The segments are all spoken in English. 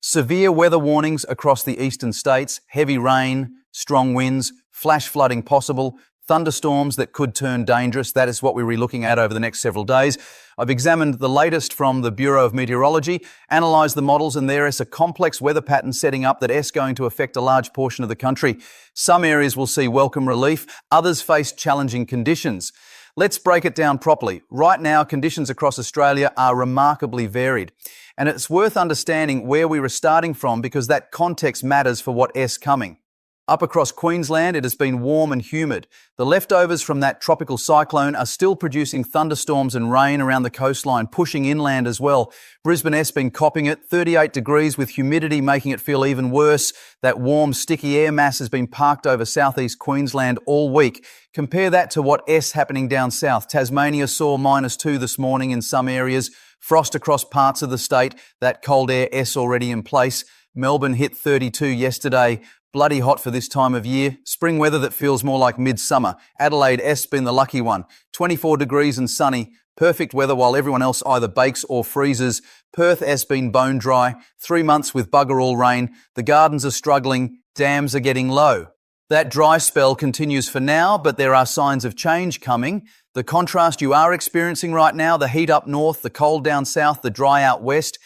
Severe weather warnings across the eastern states, heavy rain, strong winds, flash flooding possible, thunderstorms that could turn dangerous. That is what we'll be looking at over the next several days. I've examined the latest from the Bureau of Meteorology, analysed the models, and there is a complex weather pattern setting up that is going to affect a large portion of the country. Some areas will see welcome relief, others face challenging conditions. Let's break it down properly. Right now, conditions across Australia are remarkably varied. And it's worth understanding where we were starting from because that context matters for what is coming. Up across Queensland, it has been warm and humid. The leftovers from that tropical cyclone are still producing thunderstorms and rain around the coastline, pushing inland as well. Brisbane has been copping it, 38 degrees with humidity making it feel even worse. That warm, sticky air mass has been parked over southeast Queensland all week. Compare that to what is happening down south. Tasmania saw -2 this morning in some areas. Frost across parts of the state. That cold air is already in place. Melbourne hit 32 yesterday. Bloody hot for this time of year. Spring weather that feels more like midsummer. Adelaide has been the lucky one. 24 degrees and sunny. Perfect weather while everyone else either bakes or freezes. Perth has been bone dry. 3 months with bugger all rain. The gardens are struggling. Dams are getting low. That dry spell continues for now, but there are signs of change coming. The contrast you are experiencing right now, the heat up north, the cold down south, the dry out west,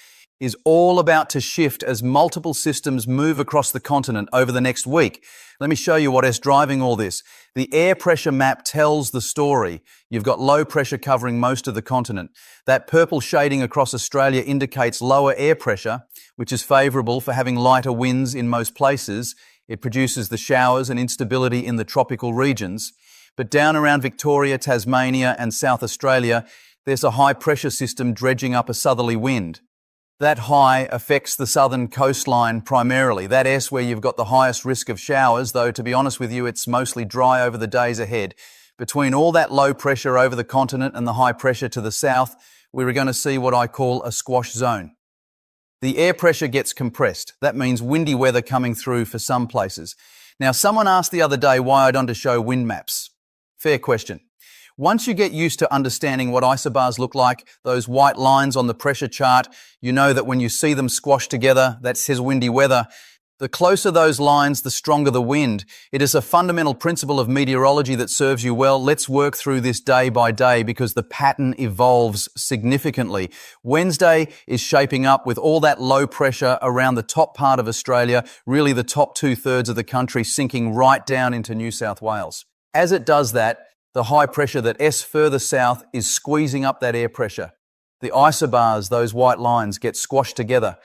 is all about to shift as multiple systems move across the continent over the next week. Let me show you what is driving all this. The air pressure map tells the story. You've got low pressure covering most of the continent. That purple shading across Australia indicates lower air pressure, which is favourable for having lighter winds in most places. It produces the showers and instability in the tropical regions. But down around Victoria, Tasmania and South Australia, there's a high pressure system dredging up a southerly wind. That high affects the southern coastline primarily. That is where you've got the highest risk of showers, though to be honest with you, it's mostly dry over the days ahead. Between all that low pressure over the continent and the high pressure to the south, we're going to see what I call a squash zone. The air pressure gets compressed. That means windy weather coming through for some places. Now, someone asked the other day why I don't show wind maps. Fair question. Once you get used to understanding what isobars look like, those white lines on the pressure chart, you know that when you see them squashed together, that says windy weather. The closer those lines, the stronger the wind. It is a fundamental principle of meteorology that serves you well. Let's work through this day by day because the pattern evolves significantly. Wednesday is shaping up with all that low pressure around the top part of Australia, really the top 2/3 of the country sinking right down into New South Wales. As it does that, the high pressure that is further south is squeezing up that air pressure. The isobars, those white lines, get squashed together.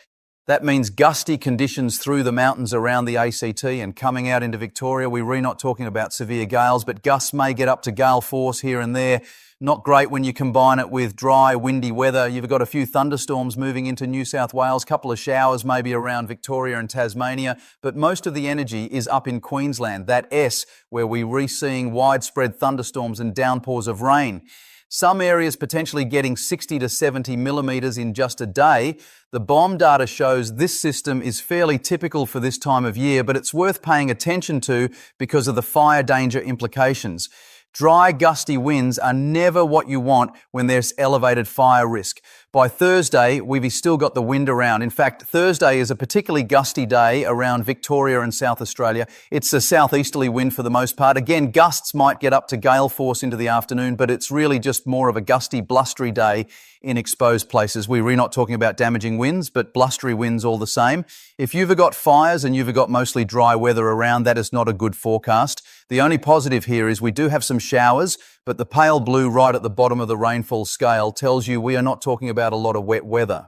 That means gusty conditions through the mountains around the ACT and coming out into Victoria. We're really not talking about severe gales, but gusts may get up to gale force here and there. Not great when you combine it with dry, windy weather. You've got a few thunderstorms moving into New South Wales, couple of showers maybe around Victoria and Tasmania, but most of the energy is up in Queensland, that S, where we're re-seeing widespread thunderstorms and downpours of rain. Some areas potentially getting 60 to 70 millimetres in just a day. The BOM data shows this system is fairly typical for this time of year, but it's worth paying attention to because of the fire danger implications. Dry, gusty winds are never what you want when there's elevated fire risk. By Thursday, we've still got the wind around. In fact, Thursday is a particularly gusty day around Victoria and South Australia. It's a southeasterly wind for the most part. Again, gusts might get up to gale force into the afternoon, but it's really just more of a gusty, blustery day in exposed places. We're really not talking about damaging winds, but blustery winds all the same. If you've got fires and you've got mostly dry weather around, that is not a good forecast. The only positive here is we do have some showers, but the pale blue right at the bottom of the rainfall scale tells you we are not talking about a lot of wet weather.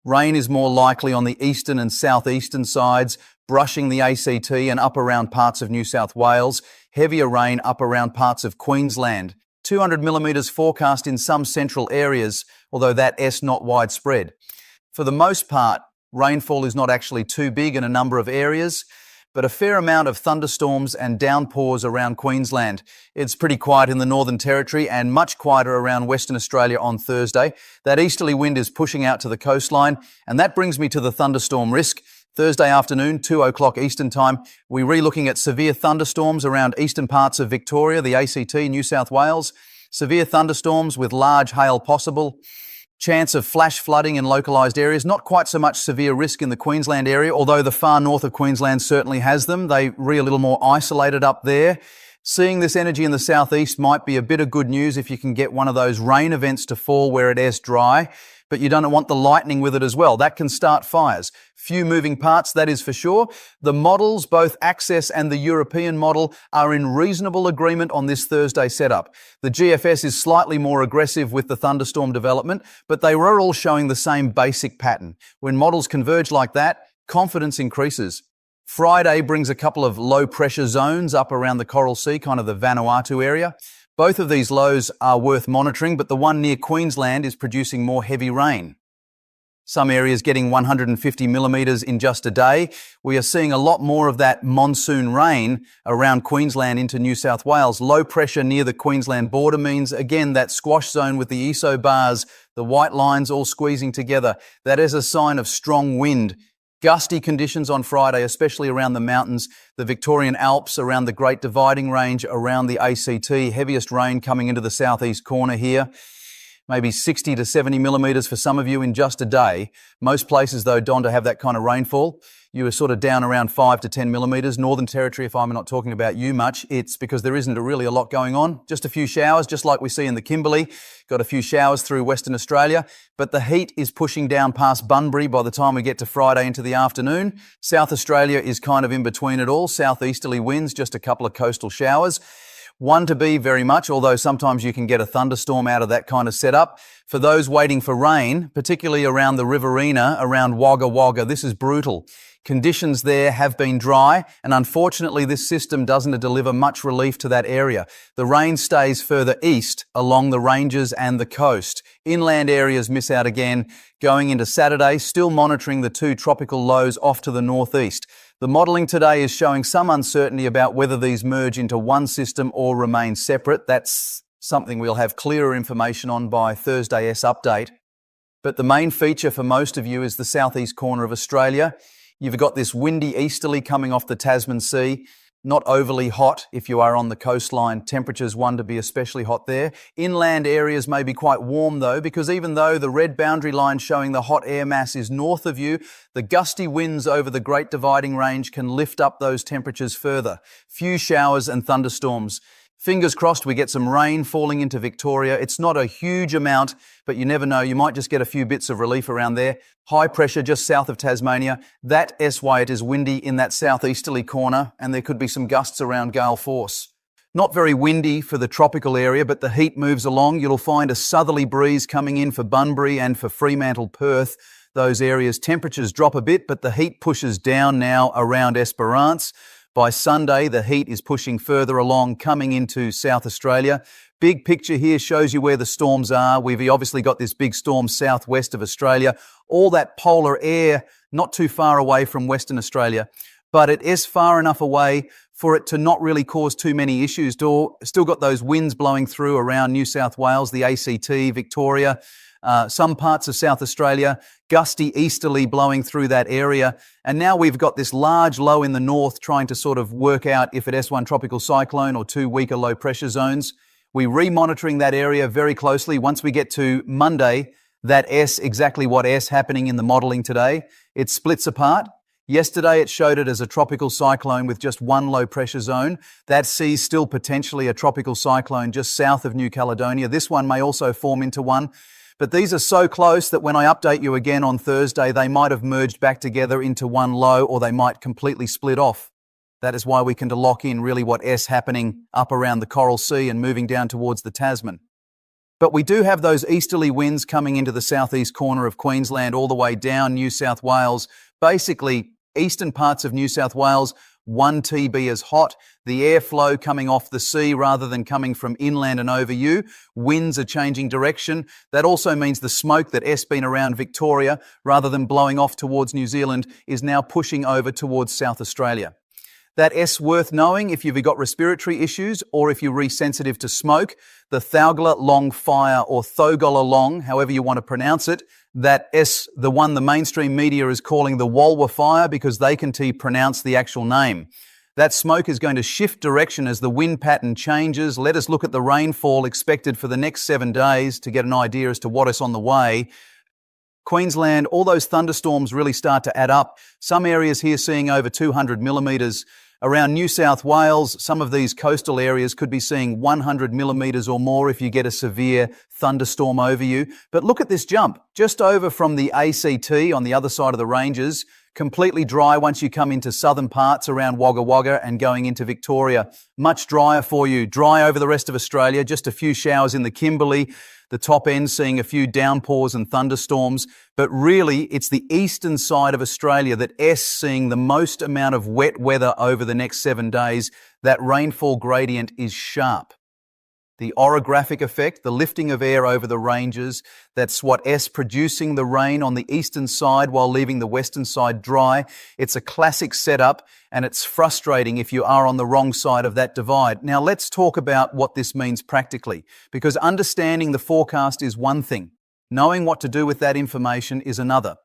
Rain is more likely on the eastern and southeastern sides, brushing the ACT and up around parts of New South Wales. Heavier rain up around parts of Queensland. 200 millimetres forecast in some central areas, although that is not widespread. For the most part, rainfall is not actually too big in a number of areas, but a fair amount of thunderstorms and downpours around Queensland. It's pretty quiet in the Northern Territory and much quieter around Western Australia on Thursday. That easterly wind is pushing out to the coastline, and that brings me to the thunderstorm risk. Thursday afternoon, 2 o'clock Eastern Time, we're re-looking at severe thunderstorms around eastern parts of Victoria, the ACT, New South Wales. Severe thunderstorms with large hail possible. Chance of flash flooding in localised areas, not quite so much severe risk in the Queensland area, although the far north of Queensland certainly has them. They're a little more isolated up there. Seeing this energy in the southeast might be a bit of good news if you can get one of those rain events to fall where it is dry, but you don't want the lightning with it as well. That can start fires. Few moving parts, that is for sure. The models, both Access and the European model, are in reasonable agreement on this Thursday setup. The GFS is slightly more aggressive with the thunderstorm development, but they were all showing the same basic pattern. When models converge like that, confidence increases. Friday brings a couple of low pressure zones up around the Coral Sea, kind of the Vanuatu area. Both of these lows are worth monitoring, but the one near Queensland is producing more heavy rain. Some areas getting 150 millimetres in just a day. We are seeing a lot more of that monsoon rain around Queensland into New South Wales. Low pressure near the Queensland border means, again, that squash zone with the isobars, the white lines all squeezing together. That is a sign of strong wind. Gusty conditions on Friday, especially around the mountains, the Victorian Alps, around the Great Dividing Range, around the ACT. Heaviest rain coming into the southeast corner here. Maybe 60 to 70 millimetres for some of you in just a day. Most places, though, don't have that kind of rainfall. You are sort of down around 5 to 10 millimetres. Northern Territory, if I'm not talking about you much, it's because there isn't really a lot going on. Just a few showers, just like we see in the Kimberley. Got a few showers through Western Australia. But the heat is pushing down past Bunbury by the time we get to Friday into the afternoon. South Australia is kind of in between it all. Southeasterly winds, just a couple of coastal showers. One to be very much, although sometimes you can get a thunderstorm out of that kind of setup. For those waiting for rain, particularly around the Riverina, around Wagga Wagga, this is brutal. Conditions there have been dry, and unfortunately this system doesn't deliver much relief to that area. The rain stays further east along the ranges and the coast. Inland areas miss out again. Going into Saturday, still monitoring the two tropical lows off to the northeast. The modelling today is showing some uncertainty about whether these merge into one system or remain separate. That's something we'll have clearer information on by Thursday's update. But the main feature for most of you is the southeast corner of Australia. You've got this windy easterly coming off the Tasman Sea. Not overly hot if you are on the coastline. Temperatures one to be especially hot there. Inland areas may be quite warm though, because even though the red boundary line showing the hot air mass is north of you, the gusty winds over the Great Dividing Range can lift up those temperatures further. Few showers and thunderstorms. Fingers crossed we get some rain falling into Victoria. It's not a huge amount, but you never know. You might just get a few bits of relief around there. High pressure just south of Tasmania. That's why it is windy in that southeasterly corner, and there could be some gusts around gale force. Not very windy for the tropical area, but the heat moves along. You'll find a southerly breeze coming in for Bunbury and for Fremantle, Perth. Those areas, temperatures drop a bit, but the heat pushes down now around Esperance. By Sunday, the heat is pushing further along, coming into South Australia. Big picture here shows you where the storms are. We've obviously got this big storm southwest of Australia. All that polar air, not too far away from Western Australia, but it is far enough away for it to not really cause too many issues. Still got those winds blowing through around New South Wales, the ACT, Victoria, some parts of South Australia, gusty easterly blowing through that area. And now we've got this large low in the north trying to sort of work out if it S1 tropical cyclone or two weaker low pressure zones. We're re-monitoring that area very closely. Once we get to Monday, that S, exactly what S happening in the modelling today, it splits apart. Yesterday, it showed it as a tropical cyclone with just one low pressure zone. That sees still potentially a tropical cyclone just south of New Caledonia. This one may also form into one. But these are so close that when I update you again on Thursday, they might have merged back together into one low, or they might completely split off. That is why we can lock in really what S happening up around the Coral Sea and moving down towards the Tasman. But we do have those easterly winds coming into the southeast corner of Queensland all the way down New South Wales. Basically, eastern parts of New South Wales, 1 TB is hot. The airflow coming off the sea rather than coming from inland and over you. Winds are changing direction. That also means the smoke that S been around Victoria, rather than blowing off towards New Zealand, is now pushing over towards South Australia. That S worth knowing if you've got respiratory issues or if you're resensitive to smoke. The Thaugla Long Fire, or Thogola Long, however you want to pronounce it. That S, the one the mainstream media is calling the Walwa Fire because they can pronounce the actual name. That smoke is going to shift direction as the wind pattern changes. Let us look at the rainfall expected for the next 7 days to get an idea as to what is on the way. Queensland, all those thunderstorms really start to add up. Some areas here seeing over 200 millimetres. Around New South Wales, some of these coastal areas could be seeing 100 millimetres or more if you get a severe thunderstorm over you. But look at this jump, just over from the ACT on the other side of the ranges, completely dry once you come into southern parts around Wagga Wagga and going into Victoria. Much drier for you. Dry over the rest of Australia, just a few showers in the Kimberley. The top end seeing a few downpours and thunderstorms, but really it's the eastern side of Australia that S seeing the most amount of wet weather over the next 7 days. That rainfall gradient is sharp. The orographic effect, the lifting of air over the ranges, that's what S producing the rain on the eastern side while leaving the western side dry. It's a classic setup and it's frustrating if you are on the wrong side of that divide. Now let's talk about what this means practically, because understanding the forecast is one thing. Knowing what to do with that information is another.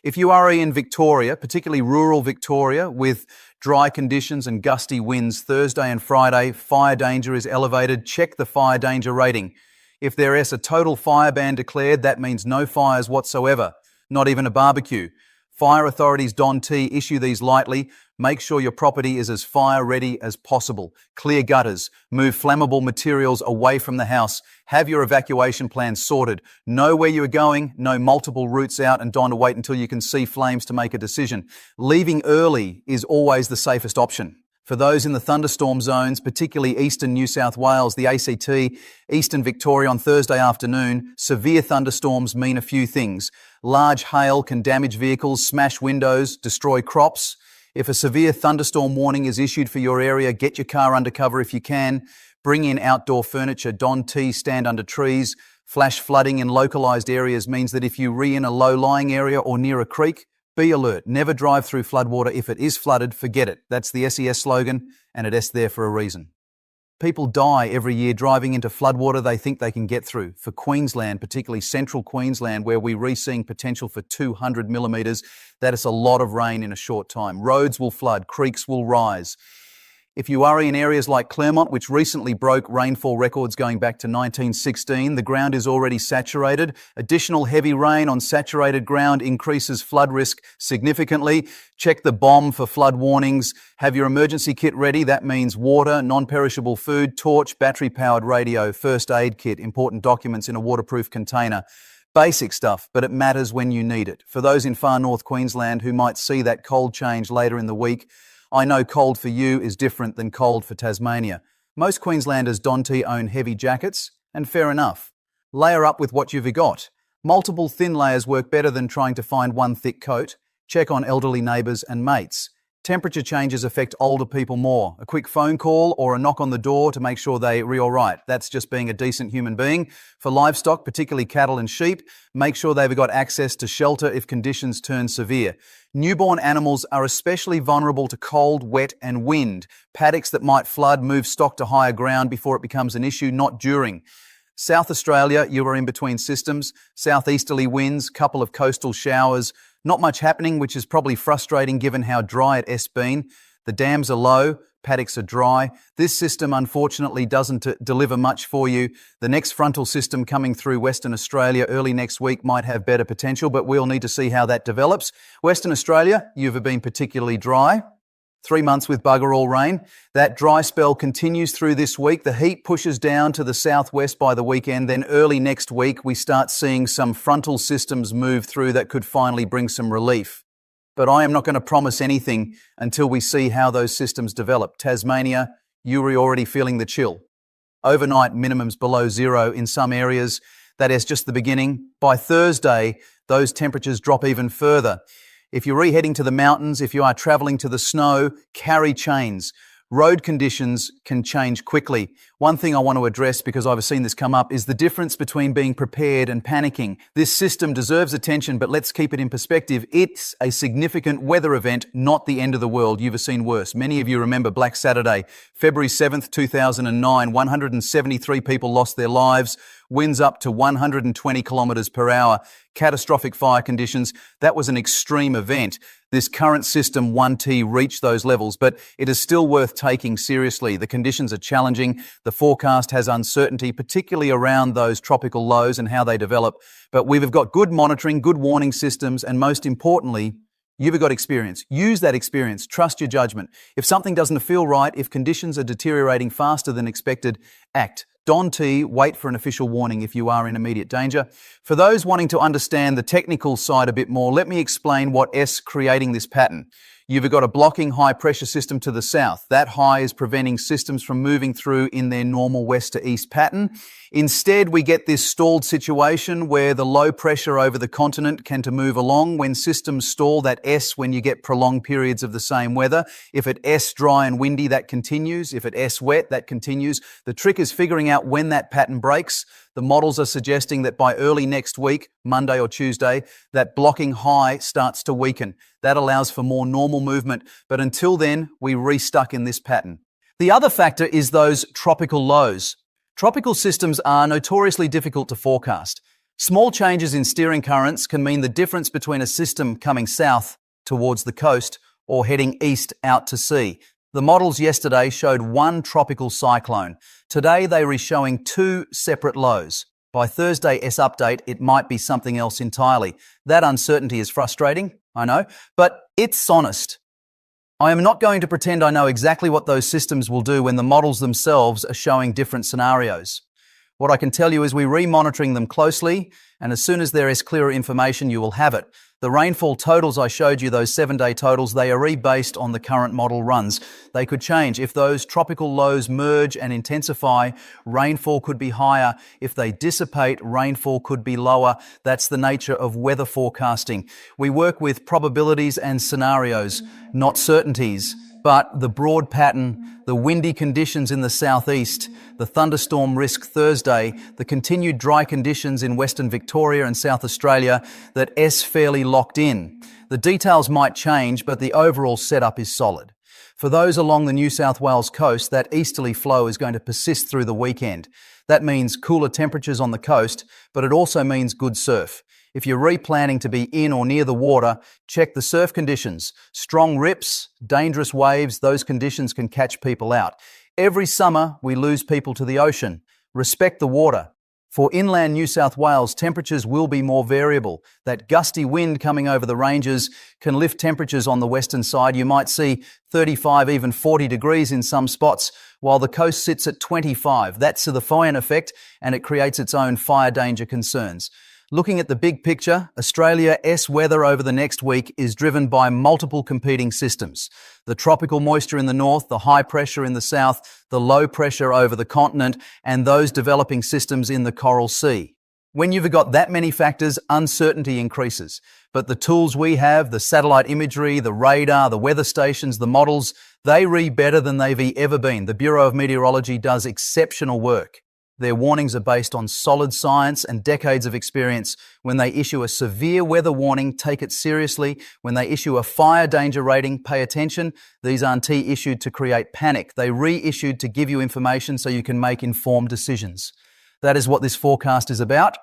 If you are in Victoria, particularly rural Victoria, with dry conditions and gusty winds Thursday and Friday, fire danger is elevated. Check the fire danger rating. If there is a total fire ban declared, that means no fires whatsoever, not even a barbecue. Fire authorities Don T issue these lightly. Make sure your property is as fire ready as possible. Clear gutters. Move flammable materials away from the house. Have your evacuation plan sorted. Know where you are going. Know multiple routes out and don't wait until you can see flames to make a decision. Leaving early is always the safest option. For those in the thunderstorm zones, particularly eastern New South Wales, the ACT, eastern Victoria on Thursday afternoon, severe thunderstorms mean a few things. Large hail can damage vehicles, smash windows, destroy crops. If a severe thunderstorm warning is issued for your area, get your car under cover if you can. Bring in outdoor furniture. Don T, stand under trees. Flash flooding in localised areas means that if you're in a low-lying area or near a creek, be alert. Never drive through floodwater. If it is flooded, forget it. That's the SES slogan, and it's there for a reason. People die every year driving into floodwater they think they can get through. For Queensland, particularly central Queensland, where we're seeing potential for 200 millimetres, that is a lot of rain in a short time. Roads will flood, creeks will rise. If you are in areas like Claremont, which recently broke rainfall records going back to 1916, the ground is already saturated. Additional heavy rain on saturated ground increases flood risk significantly. Check the BOM for flood warnings. Have your emergency kit ready. That means water, non-perishable food, torch, battery-powered radio, first aid kit, important documents in a waterproof container. Basic stuff, but it matters when you need it. For those in far north Queensland who might see that cold change later in the week, I know cold for you is different than cold for Tasmania. Most Queenslanders Don T own heavy jackets, and fair enough. Layer up with what you've got. Multiple thin layers work better than trying to find one thick coat. Check on elderly neighbours and mates. Temperature changes affect older people more. A quick phone call or a knock on the door to make sure they're all right. That's just being a decent human being. For livestock, particularly cattle and sheep, make sure they've got access to shelter if conditions turn severe. Newborn animals are especially vulnerable to cold, wet and wind. Paddocks that might flood move stock to higher ground before it becomes an issue, not during. South Australia, you are in between systems. Southeasterly winds, couple of coastal showers. Not much happening, which is probably frustrating given how dry it has been. The dams are low, paddocks are dry. This system unfortunately doesn't deliver much for you. The next frontal system coming through Western Australia early next week might have better potential, but we'll need to see how that develops. Western Australia, you've been particularly dry. 3 months with bugger all rain. That dry spell continues through this week. The heat pushes down to the southwest by the weekend. Then early next week, we start seeing some frontal systems move through that could finally bring some relief. But I am not going to promise anything until we see how those systems develop. Tasmania, you're already feeling the chill. Overnight minimums below zero in some areas. That is just the beginning. By Thursday, those temperatures drop even further. If you're heading to the mountains, if you are travelling to the snow, carry chains. Road conditions can change quickly. One thing I want to address, because I've seen this come up, is the difference between being prepared and panicking. This system deserves attention, but let's keep it in perspective. It's a significant weather event, not the end of the world. You've seen worse. Many of you remember Black Saturday, February 7th, 2009. 173 people lost their lives. winds up to 120 kilometres per hour, catastrophic fire conditions. That was an extreme event. This current system 1T reached those levels, but it is still worth taking seriously. The conditions are challenging. The forecast has uncertainty, particularly around those tropical lows and how they develop. But we've got good monitoring, good warning systems, and most importantly, you've got experience. Use that experience. Trust your judgment. If something doesn't feel right, if conditions are deteriorating faster than expected, act. Don T, wait for an official warning if you are in immediate danger. For those wanting to understand the technical side a bit more, let me explain what is creating this pattern. You've got a blocking high pressure system to the south. That high is preventing systems from moving through in their normal west to east pattern. Instead, we get this stalled situation where the low pressure over the continent can to move along. When systems stall, that S, when you get prolonged periods of the same weather. If it S dry and windy, that continues. If it S wet, that continues. The trick is figuring out when that pattern breaks. The models are suggesting that by early next week, Monday or Tuesday, that blocking high starts to weaken. That allows for more normal movement. But until then, we're restuck in this pattern. The other factor is those tropical lows. Tropical systems are notoriously difficult to forecast. Small changes in steering currents can mean the difference between a system coming south towards the coast or heading east out to sea. The models yesterday showed one tropical cyclone. Today they were showing two separate lows. By Thursday S update, it might be something else entirely. That uncertainty is frustrating, I know, but it's honest. I am not going to pretend I know exactly what those systems will do when the models themselves are showing different scenarios. What I can tell you is we're re-monitoring them closely, and as soon as there is clearer information, you will have it. The rainfall totals I showed you, those 7-day totals, they are rebased on the current model runs. They could change. If those tropical lows merge and intensify, rainfall could be higher. If they dissipate, rainfall could be lower. That's the nature of weather forecasting. We work with probabilities and scenarios, not certainties. But the broad pattern, the windy conditions in the southeast, the thunderstorm risk Thursday, the continued dry conditions in Western Victoria and South Australia, that S fairly locked in. The details might change, but the overall setup is solid. For those along the New South Wales coast, that easterly flow is going to persist through the weekend. That means cooler temperatures on the coast, but it also means good surf. If you're replanning to be in or near the water, check the surf conditions. Strong rips, dangerous waves, those conditions can catch people out. Every summer, we lose people to the ocean. Respect the water. For inland New South Wales, temperatures will be more variable. That gusty wind coming over the ranges can lift temperatures on the western side. You might see 35, even 40 degrees in some spots, while the coast sits at 25. That's the fire effect, and it creates its own fire danger concerns. Looking at the big picture, Australia S weather over the next week is driven by multiple competing systems. The tropical moisture in the north, the high pressure in the south, the low pressure over the continent, and those developing systems in the Coral Sea. When you've got that many factors, uncertainty increases. But the tools we have, the satellite imagery, the radar, the weather stations, the models, they read better than they've ever been. The Bureau of Meteorology does exceptional work. Their warnings are based on solid science and decades of experience. When they issue a severe weather warning, take it seriously. When they issue a fire danger rating, pay attention. These aren't issued to create panic. They reissued to give you information so you can make informed decisions. That is what this forecast is about.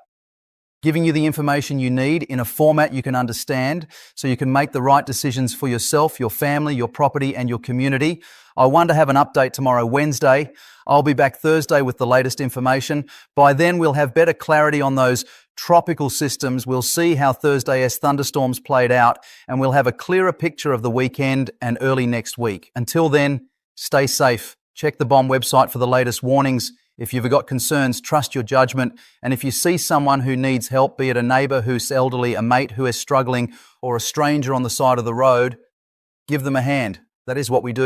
Giving you the information you need in a format you can understand so you can make the right decisions for yourself, your family, your property, and your community. I want to have an update tomorrow, Wednesday. I'll be back Thursday with the latest information. By then, we'll have better clarity on those tropical systems. We'll see how Thursday's thunderstorms played out, and we'll have a clearer picture of the weekend and early next week. Until then, stay safe. Check the BOM website for the latest warnings. If you've got concerns, trust your judgment. And if you see someone who needs help, be it a neighbour who's elderly, a mate who is struggling, or a stranger on the side of the road, give them a hand. That is what we do.